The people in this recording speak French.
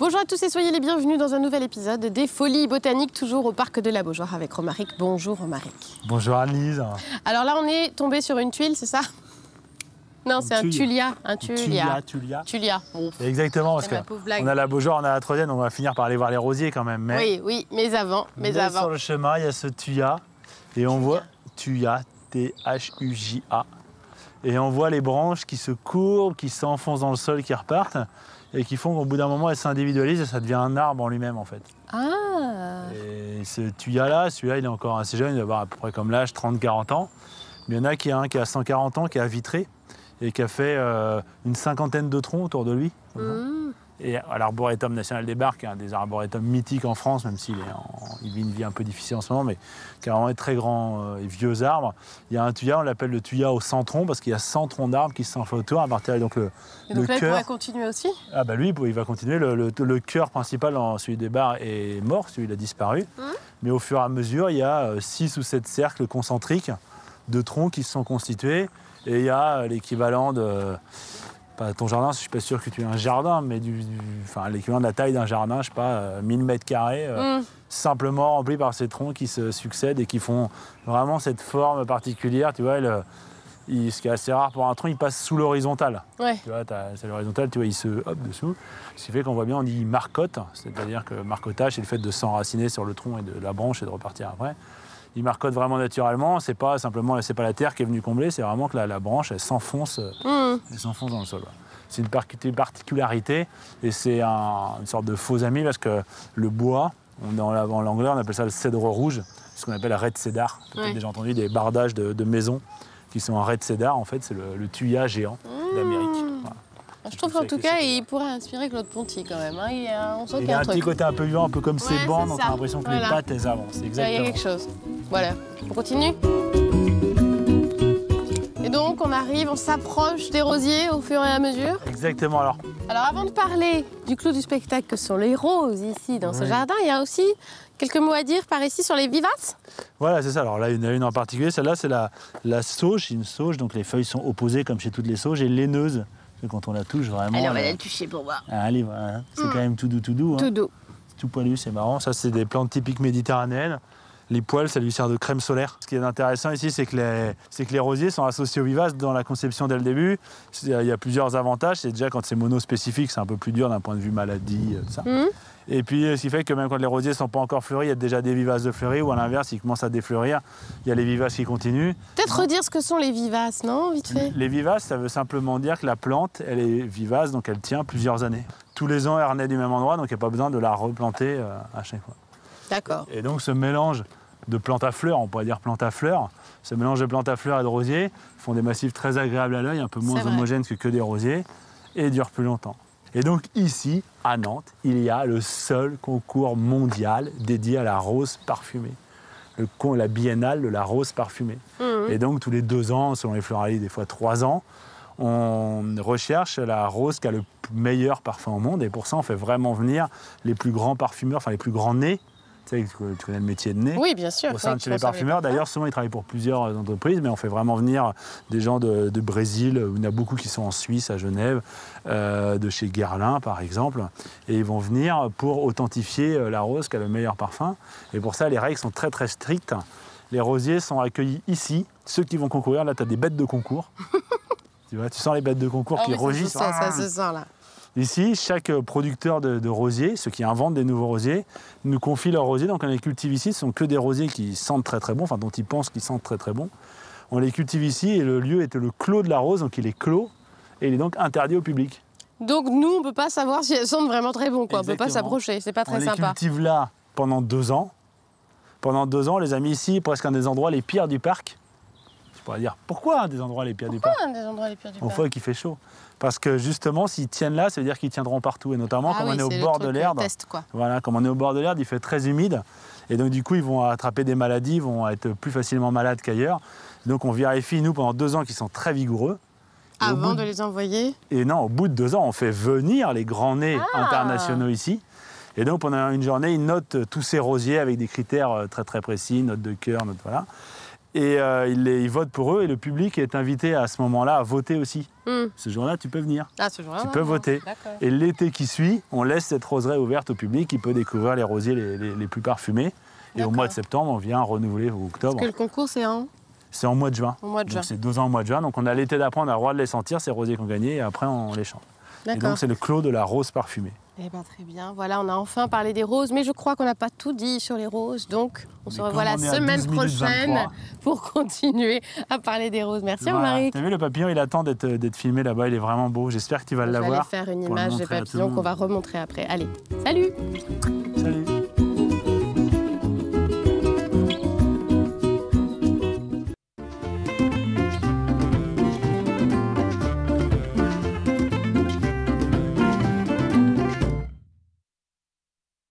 Bonjour à tous et soyez les bienvenus dans un nouvel épisode des Folies Botaniques, toujours au parc de la Beaujoire avec Romaric. Bonjour Romaric. Bonjour Anne-Lise. Alors là on est tombé sur une tuile, c'est ça? Non, c'est un tulia. Tulia. Bon. Exactement, parce qu'on a la Beaujoire, on a la Troisième, on va finir par aller voir les rosiers quand même. Mais oui, mais avant. Sur le chemin, il y a ce tuya, et on voit tuya, T-H-U-J-A. Et on voit les branches qui se courbent, qui s'enfoncent dans le sol, qui repartent, et qui font qu'au bout d'un moment, elles s'individualisent et ça devient un arbre en lui-même en fait. Ah. Et ce tuya-là, celui-là, il est encore assez jeune, il doit avoir à peu près comme l'âge, 30-40 ans. Mais il y en a qui a un qui a 140 ans, qui a vitré, et qui a fait une cinquantaine de troncs autour de lui. Et à l'Arboretum National des Barques, un des arboretums mythiques en France, même s'il vit une vie un peu difficile en ce moment, mais qui a vraiment des très grands et vieux arbres. Il y a un tuya, on l'appelle le tuya aux 100 troncs, parce qu'il y a 100 troncs d'arbres qui s'enflent autour. À partir donc le là, cœur, il pourrait continuer aussi? Ah bah lui, il va continuer. Le cœur principal, celui des barres, est mort, celui il a disparu. Mais au fur et à mesure, il y a 6 ou 7 cercles concentriques de troncs qui se sont constitués. Et il y a l'équivalent de... Pas ton jardin, je ne suis pas sûr que tu aies un jardin, mais l'équivalent de la taille d'un jardin, je sais pas, 1000 mètres carrés, simplement rempli par ces troncs qui se succèdent et qui font vraiment cette forme particulière. Tu vois, ce qui est assez rare pour un tronc, il passe sous l'horizontale. Ouais. Tu vois, c'est l'horizontale, tu vois, il se dessous. Ce qui fait qu'on voit bien, on dit marcotte, c'est-à-dire que marcottage, c'est le fait de s'enraciner sur le tronc et de la branche et de repartir après. Il marcotte vraiment naturellement, c'est pas la terre qui est venue combler, c'est vraiment que la branche, elle s'enfonce dans le sol. C'est une particularité et c'est une sorte de faux ami parce que le bois, en l'anglais, on appelle ça le cèdre rouge, ce qu'on appelle un red cedar. Vous avez déjà entendu des bardages de maisons qui sont en red cedar, en fait, c'est le tuya géant d'Amérique. Voilà. Je trouve qu'en tout cas, il pourrait inspirer Claude Ponty quand même. On sent qu'il y a un petit côté un peu vivant, un peu comme ses bandes, on a l'impression que les pattes, elles avancent. Exactement. Il y a quelque chose. Voilà. On continue. Et donc, on s'approche des rosiers au fur et à mesure. Exactement. Alors avant de parler du clou du spectacle que sont les roses ici dans ce jardin, il y a aussi quelques mots à dire par ici sur les vivaces. Voilà, c'est ça. Alors là, il y en a une en particulier. Celle-là, c'est la sauge. C'est une sauge, donc les feuilles sont opposées comme chez toutes les sauges et laineuse. Quand on la touche vraiment... Allez, on va la toucher pour voir. Allez, voilà. C'est quand même tout doux. Tout doux. Tout poilu, c'est marrant. Ça, c'est des plantes typiques méditerranéennes. Les poils, ça lui sert de crème solaire. Ce qui est intéressant ici, c'est que les rosiers sont associés aux vivaces dans la conception dès le début. Il y a plusieurs avantages. C'est déjà quand c'est monospécifique, c'est un peu plus dur d'un point de vue maladie, tout ça. Et puis, ce qui fait que même quand les rosiers ne sont pas encore fleuris, il y a déjà des vivaces de fleuris, ou à l'inverse, ils commencent à défleurir. Il y a les vivaces qui continuent. Peut-être redire ce que sont les vivaces, non, vite fait? Les vivaces, ça veut simplement dire que la plante, elle est vivace, donc elle tient plusieurs années. Tous les ans, elle renaît du même endroit, donc il n'y a pas besoin de la replanter à chaque fois. D'accord. Et donc, ce mélange de plantes à fleurs, on pourrait dire plantes à fleurs, ce mélange de plantes à fleurs et de rosiers font des massifs très agréables à l'œil, un peu moins homogènes que des rosiers, et durent plus longtemps. Et donc ici, à Nantes, il y a le seul concours mondial dédié à la rose parfumée. La biennale de la rose parfumée. Et donc tous les 2 ans, selon les fleuristes, des fois 3 ans, on recherche la rose qui a le meilleur parfum au monde. Et pour ça, on fait vraiment venir les plus grands parfumeurs, enfin les plus grands nez. Tu sais, tu connais le métier de nez. Oui, bien sûr. Au sein de chez les parfumeurs. D'ailleurs, souvent, ils travaillent pour plusieurs entreprises, mais on fait vraiment venir des gens de Brésil. Il y en a beaucoup qui sont en Suisse, à Genève, de chez Guerlain, par exemple. Et ils vont venir pour authentifier la rose qui a le meilleur parfum. Et pour ça, les règles sont très, très strictes. Les rosiers sont accueillis ici. Ceux qui vont concourir, là, tu as des bêtes de concours. Tu sens les bêtes de concours qui rugissent. Ça se sent, là. Ici, chaque producteur de rosiers, ceux qui inventent des nouveaux rosiers, nous confient leurs rosiers. Donc on les cultive ici, ce sont que des rosiers qui sentent très très bon, enfin dont ils pensent qu'ils sentent très très bon. On les cultive ici et le lieu est le clos de la rose, donc il est clos et il est donc interdit au public. Donc nous, on ne peut pas savoir si elles sentent vraiment très bon, quoi. On ne peut pas s'approcher, c'est pas très sympa. On les cultive là pendant 2 ans. Pendant 2 ans, on les a mis ici, presque un des endroits les pires du parc. Tu pourrais dire, pourquoi un des endroits les pires du parc? Pourquoi un des endroits les pires du parc? Une fois qu'il fait chaud. Parce que justement, s'ils tiennent là, ça veut dire qu'ils tiendront partout. Et notamment, comme on est au bord de l'Erdre. Voilà, comme on est au bord de l'Erdre, il fait très humide. Et donc, du coup, ils vont attraper des maladies, ils vont être plus facilement malades qu'ailleurs. Donc, on vérifie, nous, pendant 2 ans, qu'ils sont très vigoureux. Avant de les envoyer? Et non, au bout de 2 ans, on fait venir les grands nez internationaux ici. Et donc, pendant une journée, ils notent tous ces rosiers avec des critères très, très précis, notes de cœur, notes, voilà. Et ils votent pour eux et le public est invité à ce moment-là à voter aussi. Ce jour-là, tu peux venir. Ah, ce jour-là, tu peux voter. Et l'été qui suit, on laisse cette roseraie ouverte au public. Il peut découvrir les rosiers les plus parfumés. Et au mois de septembre, on vient renouveler au octobre. Parce que le concours, c'est en... C'est en mois de juin. Au mois de juin. Donc c'est 2 ans au mois de juin. Donc on a l'été d'apprendre, on a le droit de les sentir, ces rosiers qu'on gagnait, et après on les chante. Et donc c'est le clos de la rose parfumée. Eh bien, très bien. Voilà, on a enfin parlé des roses, mais je crois qu'on n'a pas tout dit sur les roses. Donc, on se revoit la semaine prochaine pour continuer à parler des roses. Merci, Romaric. Tu as vu, le papillon, il attend d'être filmé là-bas. Il est vraiment beau. J'espère que tu vas l'avoir. Je vais aller faire une image des papillons qu'on va remontrer après. Allez, salut!